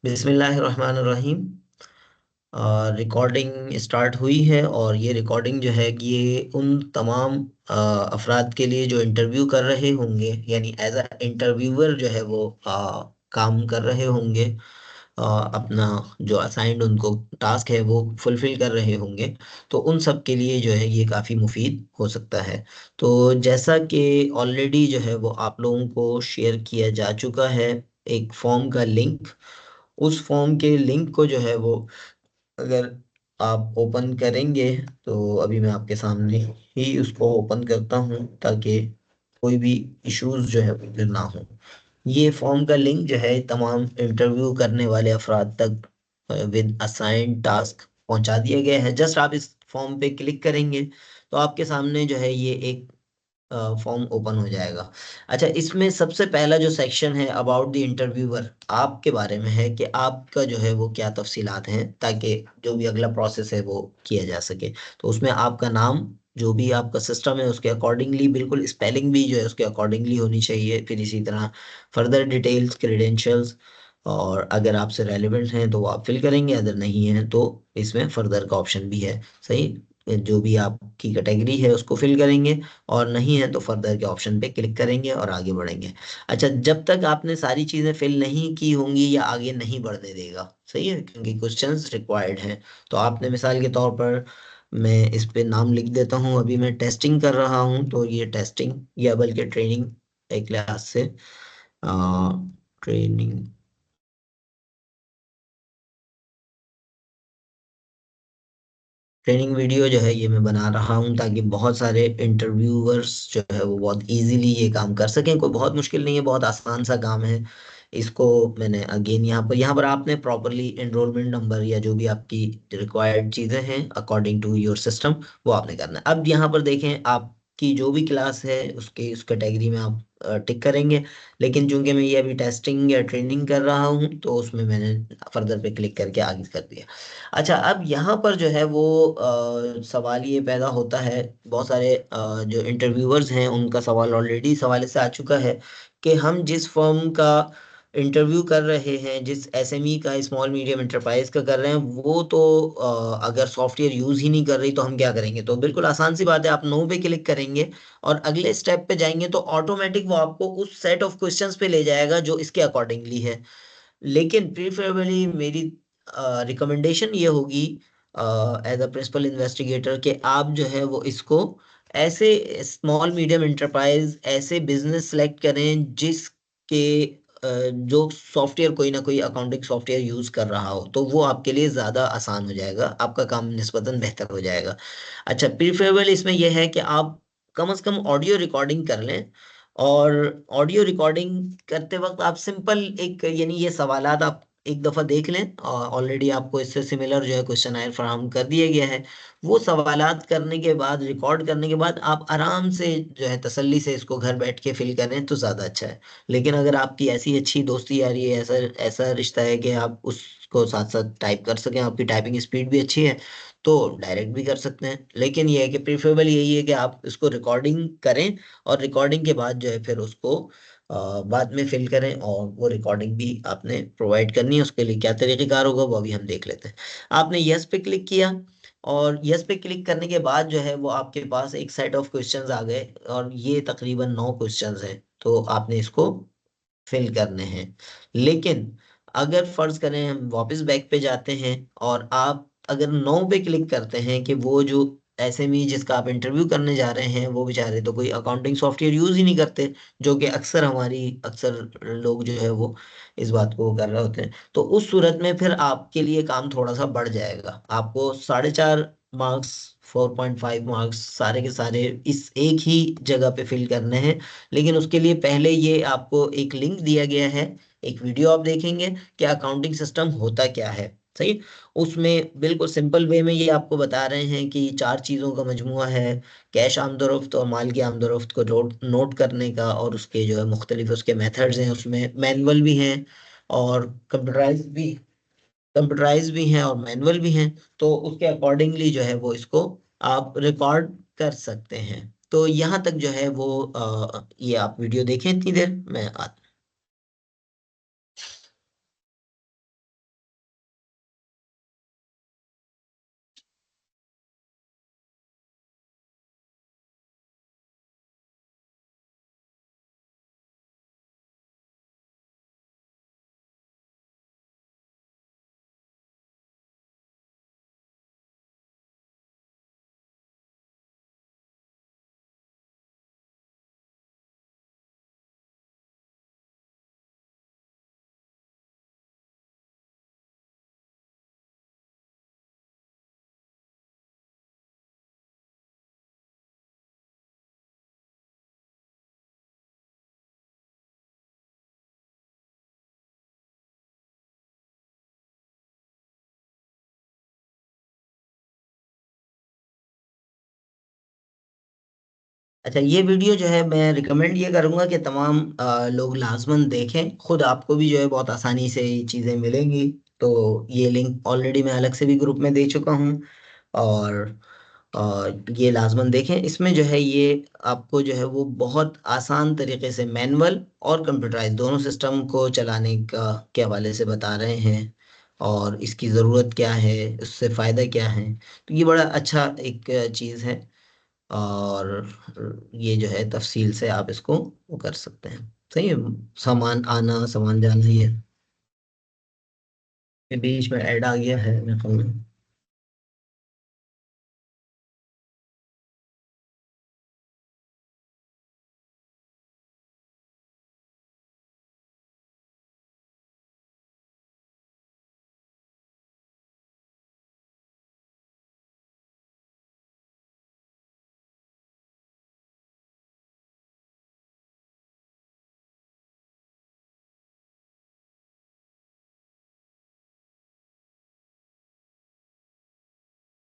बिस्मिल्लाहिर्रहमानिर्रहीम। Recording start हुई है और ये रिकॉर्डिंग जो है कि ये उन तमाम अफराद के लिए जो इंटरव्यू कर रहे होंगे, यानी एज अ इंटरव्यूअर जो है वो काम कर रहे होंगे। अपना जो असाइंड उनको टास्क है वो फुलफिल कर रहे होंगे। तो उन सब के लिए जो है ये काफ़ी मुफीद हो सकता है। तो जैसा कि ऑलरेडी जो है वो आप लोगों को शेयर किया जा चुका है एक फॉर्म का लिंक। उस फॉर्म के लिंक को जो है वो अगर आप ओपन करेंगे, तो अभी मैं आपके सामने ही उसको ओपन करता हूं ताकि कोई भी इश्यूज जो है वो फिर ना हो। ये फॉर्म का लिंक जो है तमाम इंटरव्यू करने वाले अफराद तक विद असाइंड टास्क पहुंचा दिया गया है। जस्ट आप इस फॉर्म पे क्लिक करेंगे तो आपके सामने जो है ये एक फॉर्म ओपन हो जाएगा। अच्छा, इसमें सबसे पहला जो सेक्शन है अबाउट द इंटरव्यूअर, आपके बारे में है कि आपका जो है वो क्या तफसीलात हैं, ताकि जो भी अगला प्रोसेस है वो किया जा सके। तो उसमें आपका नाम, जो भी आपका सिस्टम है उसके अकॉर्डिंगली, बिल्कुल स्पेलिंग भी जो है उसके अकॉर्डिंगली होनी चाहिए। फिर इसी तरह फर्दर डिटेल्स, क्रेडेंशियल्स, और अगर आपसे रेलिवेंट हैं तो वो आप फिल करेंगे, अगर नहीं है तो इसमें फर्दर का ऑप्शन भी है। सही, जो भी आपकी कैटेगरी है उसको फिल करेंगे, और नहीं है तो फर्दर के ऑप्शन पे क्लिक करेंगे और आगे बढ़ेंगे। अच्छा, जब तक आपने सारी चीजें फिल नहीं की होंगी या आगे नहीं बढ़ने देगा। सही है, क्योंकि क्वेश्चंस रिक्वायर्ड हैं। तो आपने मिसाल के तौर पर, मैं इस पे नाम लिख देता हूँ, अभी मैं टेस्टिंग कर रहा हूँ तो ये टेस्टिंग या बल्कि ट्रेनिंग एक लिहाज से ट्रेनिंग ट्रेनिंग वीडियो जो है ये मैं बना रहा हूँ ताकि बहुत सारे इंटरव्यूअर्स जो है वो बहुत इजीली ये काम कर सकें। कोई बहुत मुश्किल नहीं है, बहुत आसान सा काम है। इसको मैंने अगेन यहाँ पर आपने प्रॉपरली एनरोलमेंट नंबर या जो भी आपकी रिक्वायर्ड चीज़ें हैं अकॉर्डिंग टू योर सिस्टम, वो आपने करना है। अब यहाँ पर देखें, आपकी जो भी क्लास है उसके उस कैटेगरी में आप टिक करेंगे। लेकिन चूंकि मैं ये अभी टेस्टिंग या ट्रेनिंग कर रहा हूँ तो उसमें मैंने फर्दर पे क्लिक करके आगे कर दिया। अच्छा, अब यहाँ पर जो है वो सवाल ये पैदा होता है, बहुत सारे जो इंटरव्यूअर्स हैं उनका सवाल ऑलरेडी इस हवाले से आ चुका है कि हम जिस फर्म का इंटरव्यू कर रहे हैं, जिस एसएमई का, स्मॉल मीडियम एंटरप्राइज का कर रहे हैं, वो तो अगर सॉफ्टवेयर यूज ही नहीं कर रही तो हम क्या करेंगे। तो बिल्कुल आसान सी बात है, आप नो पे क्लिक करेंगे और अगले स्टेप पे जाएंगे तो ऑटोमेटिक वो आपको उस सेट ऑफ क्वेश्चंस पे ले जाएगा जो इसके अकॉर्डिंगली है। लेकिन प्रीफरेबली मेरी रिकमेंडेशन ये होगी एज अ प्रिंसिपल इन्वेस्टिगेटर कि आप जो है वो इसको ऐसे स्मॉल मीडियम एंटरप्राइज, ऐसे बिजनेस सेलेक्ट करें जिसके जो सॉफ्टवेयर, कोई ना कोई अकाउंटिंग सॉफ्टवेयर यूज कर रहा हो, तो वो आपके लिए ज़्यादा आसान हो जाएगा, आपका काम निस्बतन बेहतर हो जाएगा। अच्छा, प्रीफरेबल इसमें यह है कि आप कम से कम ऑडियो रिकॉर्डिंग कर लें। और ऑडियो रिकॉर्डिंग करते वक्त आप सिंपल एक, यानी ये सवालात आप एक दफ़ा देख लें, ऑलरेडी आपको इससे सिमिलर जो है क्वेश्चन आयर फराहम कर दिया गया है। वो सवालात करने के बाद, रिकॉर्ड करने के बाद, आप आराम से जो है तसल्ली से इसको घर बैठ के फिल करें तो ज़्यादा अच्छा है। लेकिन अगर आपकी ऐसी अच्छी दोस्ती यारी है, ऐसा ऐसा रिश्ता है कि आप उसको साथ साथ टाइप कर सकें, आपकी टाइपिंग स्पीड भी अच्छी है, तो डायरेक्ट भी कर सकते हैं। लेकिन ये है कि प्रीफरेबल यही है कि आप इसको रिकॉर्डिंग करें, और रिकॉर्डिंग के बाद जो है फिर उसको बाद में फिल करें। और वो रिकॉर्डिंग भी आपने प्रोवाइड करनी है, उसके लिए क्या तरीक़ेकार होगा वो अभी हम देख लेते हैं। आपने यस पे क्लिक किया, और यस पे क्लिक करने के बाद जो है वो आपके पास एक सेट ऑफ क्वेश्चंस आ गए, और ये तकरीबन 9 क्वेश्चंस हैं, तो आपने इसको फिल करने हैं। लेकिन अगर फर्ज करें हम वापस बैक पे जाते हैं, और आप अगर नो पे क्लिक करते हैं कि वो जो एसएमई जिसका आप इंटरव्यू करने जा रहे हैं वो बेचारे तो कोई अकाउंटिंग सॉफ्टवेयर यूज ही नहीं करते, जो कि अक्सर लोग जो है वो इस बात को कर रहे होते हैं, तो उस सूरत में फिर आपके लिए काम थोड़ा सा बढ़ जाएगा। आपको 4.5 मार्क्स, 4.5 मार्क्स सारे के सारे इस एक ही जगह पे फिल करने हैं। लेकिन उसके लिए पहले ये आपको एक लिंक दिया गया है, एक वीडियो आप देखेंगे कि अकाउंटिंग सिस्टम होता क्या है। सही, उसमें बिल्कुल सिंपल वे में ये आपको बता रहे हैं कि 4 चीज़ों का मजमुआ है, कैश आमदोरफ्त और माल की आमदोरफ्त को नोट नोट करने का, और उसके जो है मुख्तलिफ उसके मेथड्स हैं, उसमें मैनुअल भी हैं और कंप्यूटराइज भी हैं और मैनुअल भी हैं। तो उसके अकॉर्डिंगली जो है वो इसको आप रिकॉर्ड कर सकते हैं। तो यहाँ तक जो है वो ये आप वीडियो देखें, इतनी देर मैं अच्छा, ये वीडियो जो है मैं रिकमेंड ये करूंगा कि तमाम लोग लाजमन देखें। खुद आपको भी जो है बहुत आसानी से ये चीज़ें मिलेंगी। तो ये लिंक ऑलरेडी मैं अलग से भी ग्रुप में दे चुका हूँ। और ये लाजमन देखें। इसमें जो है ये आपको जो है वो बहुत आसान तरीके से मैनुअल और कंप्यूटराइज दोनों सिस्टम को चलाने का के हवाले से बता रहे हैं। और इसकी ज़रूरत क्या है, उससे फ़ायदा क्या है। तो ये बड़ा अच्छा एक चीज़ है। और ये जो है तफसील से आप इसको वो कर सकते हैं। सही है। सामान आना सामान जाना ही है। ये बीच में ऐड आ गया है मेरे ख्याल में।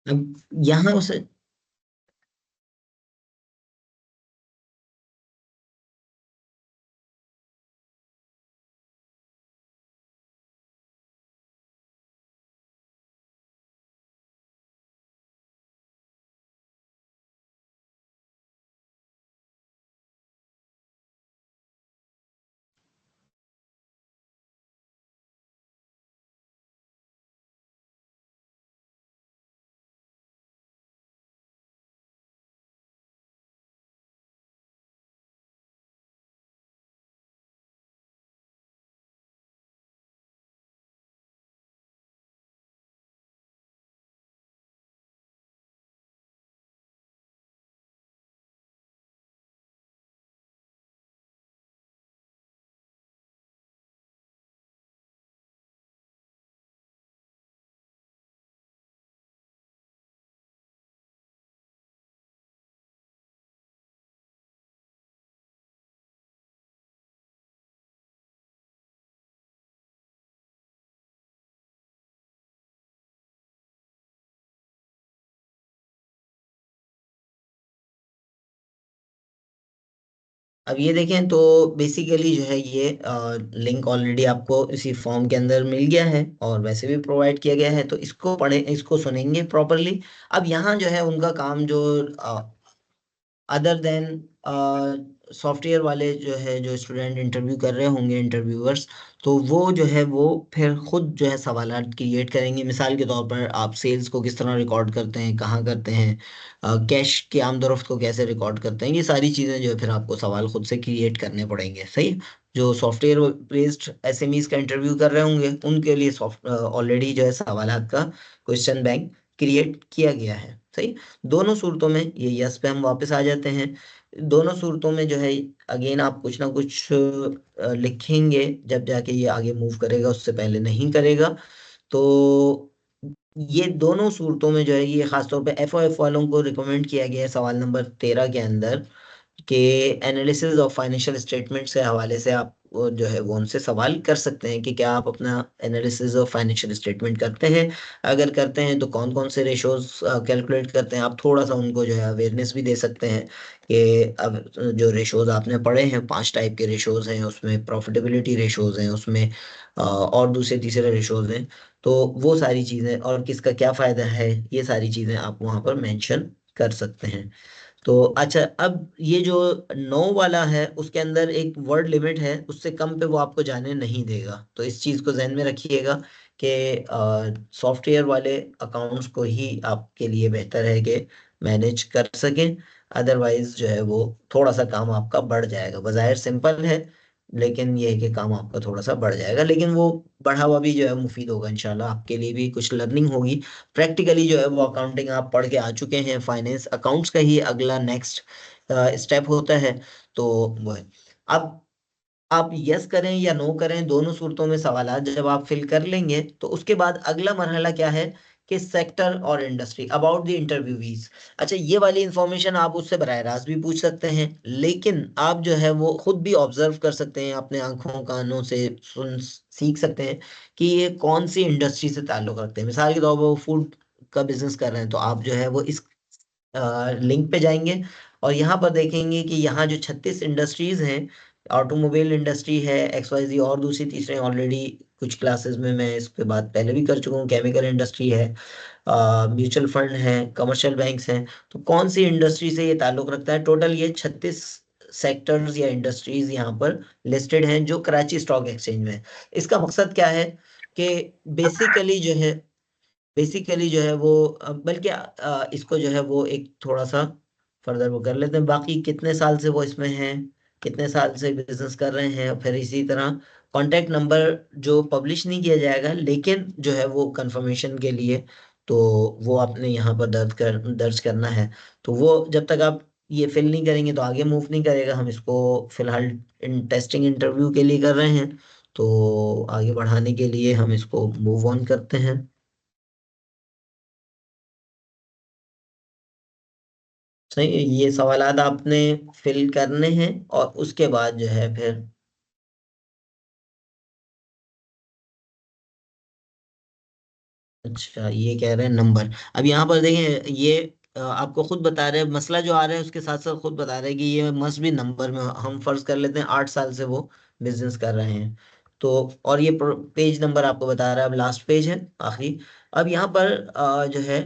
अब यहाँ उसे अब ये देखें तो बेसिकली जो है ये लिंक ऑलरेडी आपको इसी फॉर्म के अंदर मिल गया है और वैसे भी प्रोवाइड किया गया है। तो इसको पढ़े, इसको सुनेंगे प्रॉपरली। अब यहाँ जो है उनका काम जो अदर देन सॉफ्टवेयर वाले जो है जो स्टूडेंट इंटरव्यू कर रहे होंगे इंटरव्यूअर्स, तो वो जो है वो फिर खुद जो है सवालात क्रिएट करेंगे। मिसाल के तौर पर आप सेल्स को किस तरह रिकॉर्ड करते हैं, कहाँ करते हैं, कैश की आमदोरफ्त को कैसे रिकॉर्ड करते हैं, ये सारी चीज़ें जो है फिर आपको सवाल खुद से क्रिएट करने पड़ेंगे। सही है? जो सॉफ्टवेयर बेस्ड एसएमईज का इंटरव्यू कर रहे होंगे उनके लिए सॉफ्ट ऑलरेडी जो है सवालात का क्वेश्चन बैंक क्रिएट किया गया है। सही। दोनों सूरतों में ये यस पे हम वापस आ जाते हैं। दोनों सूरतों में जो है अगेन आप कुछ ना कुछ लिखेंगे, जब जाके ये आगे मूव करेगा, उससे पहले नहीं करेगा। तो ये दोनों सूरतों में जो है ये खासतौर पे एफ वालों को रिकमेंड किया गया है सवाल नंबर 13 के अंदर कि एनालिसिस ऑफ फाइनेंशियल स्टेटमेंट से हवाले से आप जो है वो उनसे सवाल कर सकते हैं कि क्या आप अपना एनालिसिस ऑफ फाइनेंशियल स्टेटमेंट करते हैं। अगर करते हैं तो कौन कौन से रेशोज कैलकुलेट करते हैं। आप थोड़ा सा उनको जो है अवेयरनेस भी दे सकते हैं कि अब जो रेशोज आपने पढ़े हैं 5 टाइप के रेशोज हैं, उसमें प्रॉफिटेबिलिटी रेशोज हैं, उसमें और दूसरे तीसरे रेशोज हैं। तो वो सारी चीज़ें और किसका क्या फ़ायदा है, ये सारी चीज़ें आप वहाँ पर मेंशन कर सकते हैं। तो अच्छा, अब ये जो 9 वाला है उसके अंदर एक वर्ड लिमिट है, उससे कम पे वो आपको जाने नहीं देगा। तो इस चीज़ को जहन में रखिएगा कि सॉफ्टवेयर वाले अकाउंट्स को ही आपके लिए बेहतर है कि मैनेज कर सकें। अदरवाइज जो है वो थोड़ा सा काम आपका बढ़ जाएगा। बाज़ाहिर सिंपल है, लेकिन ये है कि काम आपका थोड़ा सा बढ़ जाएगा। लेकिन वो बढ़ा हुआ भी जो है मुफीद होगा इंशाल्लाह, आपके लिए भी कुछ लर्निंग होगी। प्रैक्टिकली जो है वो अकाउंटिंग आप पढ़ के आ चुके हैं, फाइनेंस अकाउंट्स का ही अगला नेक्स्ट स्टेप होता है। तो वो है। अब आप यस करें या नो करें, दोनों सूरतों में सवालात जब आप फिल कर लेंगे तो उसके बाद अगला मरहला क्या है कि सेक्टर और इंडस्ट्री अबाउट द इंटरव्यूवीज। अच्छा, ये वाली इंफॉर्मेशन आप उससे बराह रास्त भी पूछ सकते हैं, लेकिन आप जो है वो खुद भी ऑब्जर्व कर सकते हैं, अपने आंखों कानों से सुन सीख सकते हैं कि ये कौन सी इंडस्ट्री से ताल्लुक रखते हैं। मिसाल के तौर पर वो फूड का बिजनेस कर रहे हैं तो आप जो है वो इस लिंक पे जाएंगे और यहाँ पर देखेंगे कि यहाँ जो 36 इंडस्ट्रीज हैं, ऑटोमोबाइल इंडस्ट्री है, XYZ, और दूसरी तीसरे ऑलरेडी कुछ क्लासेस में मैं इस पे बात पहले भी कर चुका हूँ, केमिकल इंडस्ट्री है, म्यूचुअल फंड है, कमर्शियल बैंक्स हैं। तो कौन सी इंडस्ट्री से ये ताल्लुक रखता है? टोटल ये 36 सेक्टर्स या इंडस्ट्रीज यहाँ पर लिस्टेड हैं जो कराची स्टॉक एक्सचेंज में है। इसका मकसद क्या है कि बेसिकली जो है बेसिकली जो है वो बल्कि इसको जो है वो एक थोड़ा सा फर्दर वो कर लेते हैं, बाकी कितने साल से वो इसमें हैं, कितने साल से बिजनेस कर रहे हैं, फिर इसी तरह कॉन्टैक्ट नंबर जो पब्लिश नहीं किया जाएगा लेकिन जो है वो कंफर्मेशन के लिए, तो वो आपने यहाँ पर दर्ज करना है। तो वो जब तक आप ये फिल नहीं करेंगे तो आगे मूव नहीं करेगा। हम इसको फिलहाल इन टेस्टिंग इंटरव्यू के लिए कर रहे हैं, तो आगे बढ़ाने के लिए हम इसको मूव ऑन करते हैं। सही है, ये सवालात आपने फिल करने हैं और उसके बाद जो है फिर, अच्छा ये कह रहे हैं नंबर। अब यहाँ पर देखें ये आपको खुद बता रहे हैं, मसला जो आ रहा है उसके साथ साथ खुद बता रहे हैं कि ये मस्ट भी नंबर में, हम फर्ज कर लेते हैं 8 साल से वो बिजनेस कर रहे हैं। तो और ये पेज नंबर आपको बता रहा है, अब लास्ट पेज है आखिरी। अब यहाँ पर जो है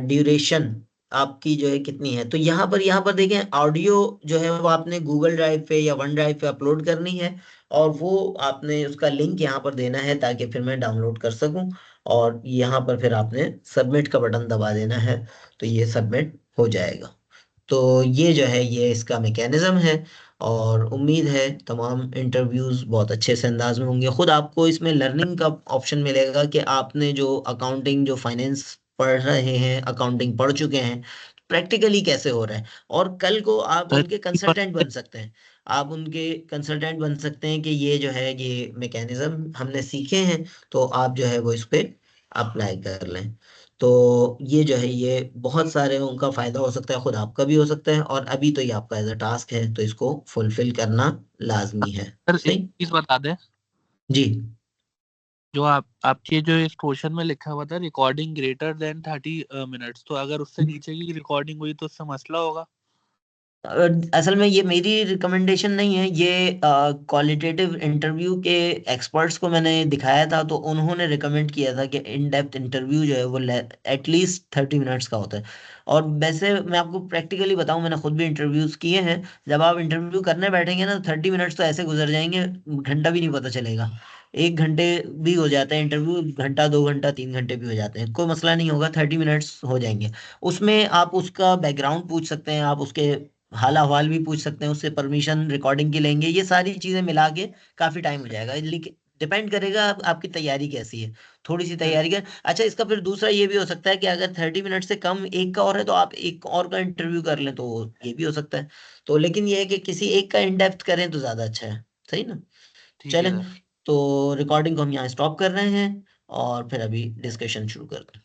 ड्यूरेशन आपकी जो है कितनी है, तो यहाँ पर देखें ऑडियो जो है वो आपने गूगल ड्राइव पे या वन ड्राइव पे अपलोड करनी है, और वो आपने उसका लिंक यहाँ पर देना है ताकि फिर मैं डाउनलोड कर सकूं। और यहाँ पर फिर आपने सबमिट का बटन दबा देना है, तो ये सबमिट हो जाएगा। तो ये जो है ये इसका मैकेनिज्म है। और उम्मीद है तमाम इंटरव्यूज बहुत अच्छे से अंदाज में होंगे। खुद आपको इसमें लर्निंग का ऑप्शन मिलेगा कि आपने जो अकाउंटिंग जो फाइनेंस पढ़ रहे हैं, अकाउंटिंग पढ़ चुके हैं, प्रैक्टिकली कैसे हो रहा है, और कल को आप सर उनके इस बात कंसल्टेंट पे- बन सकते हैं। आप उनके कंसल्टेंट बन सकते हैं कि ये जो है ये मैकेनिज्म हमने सीखे हैं, तो आप जो है वो इस पे अप्लाई कर लें। तो ये जो है ये बहुत सारे उनका फायदा हो सकता है, खुद आपका भी हो सकता है, और अभी तो ये आपका एज अ टास्क है तो इसको फुलफिल करना लाजमी है। सर एक सही। चीज बता दें। जी। जो आपके जो इस क्वेश्चन में लिखा हुआ था रिकॉर्डिंग ग्रेटर देन 30 मिनट्स, तो अगर उससे नीचे की रिकॉर्डिंग हुई तो उससे मसला होगा? असल में ये मेरी रिकमेंडेशन नहीं है, ये क्वालिटेटिव इंटरव्यू के एक्सपर्ट्स को मैंने दिखाया था, तो उन्होंने रिकमेंड किया था कि इन डेप्थ इंटरव्यू जो है वो एटलीस्ट 30 मिनट्स का होता है। और वैसे मैं आपको प्रैक्टिकली बताऊं, मैंने खुद भी इंटरव्यूज किए हैं, जब आप इंटरव्यू करने बैठेंगे ना, 30 मिनट्स तो ऐसे गुजर जाएंगे, घंटा भी नहीं पता चलेगा। 1 घंटे भी हो जाता है इंटरव्यू, घंटा 2 घंटा 3 घंटे भी हो जाते हैं, कोई मसला नहीं होगा, 30 मिनट्स हो जाएंगे। उसमें आप उसका बैकग्राउंड पूछ सकते हैं, आप उसके हाल अहवाल भी पूछ सकते हैं, उससे परमिशन रिकॉर्डिंग की लेंगे, ये सारी चीजें मिला के काफी टाइम हो जाएगा। लेकिन डिपेंड करेगा आपकी तैयारी कैसी है, थोड़ी सी तैयारी कर। अच्छा, इसका फिर दूसरा ये भी हो सकता है कि अगर 30 मिनट से कम एक का और है तो आप एक और का इंटरव्यू कर लें, तो ये भी हो सकता है। तो लेकिन ये है कि किसी एक का इन डेप्थ करें तो ज्यादा अच्छा है। सही ना। ठीक है चलें, सर। तो रिकॉर्डिंग को हम यहाँ स्टॉप कर रहे हैं और फिर अभी डिस्कशन शुरू करते हैं।